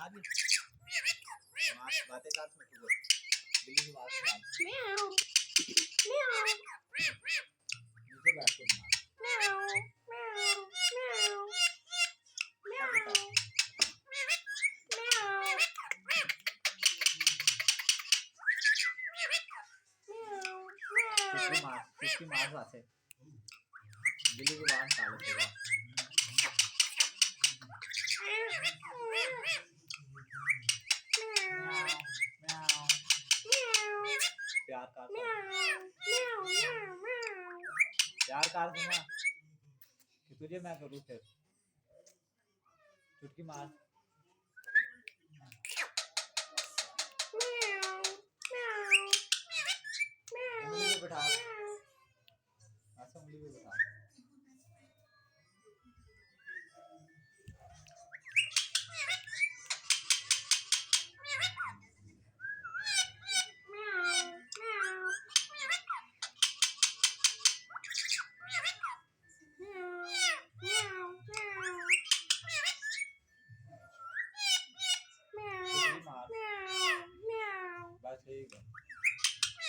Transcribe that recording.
आज बातें कर में तू बिल्ली की आवाज सुना म्याऊ म्याऊ मुझे बात करना म्याऊ म्याऊ म्याऊ म्याऊ म्याऊ किसकी मार बात है बिल्ली की आवाज निकाल देगा प्यार कर प्यार कर दूंगा कि तुझे मैं करूँ फिर चुटकी मार उंगली पे बैठा ऐसा उंगली पे बैठा बस ठीक है।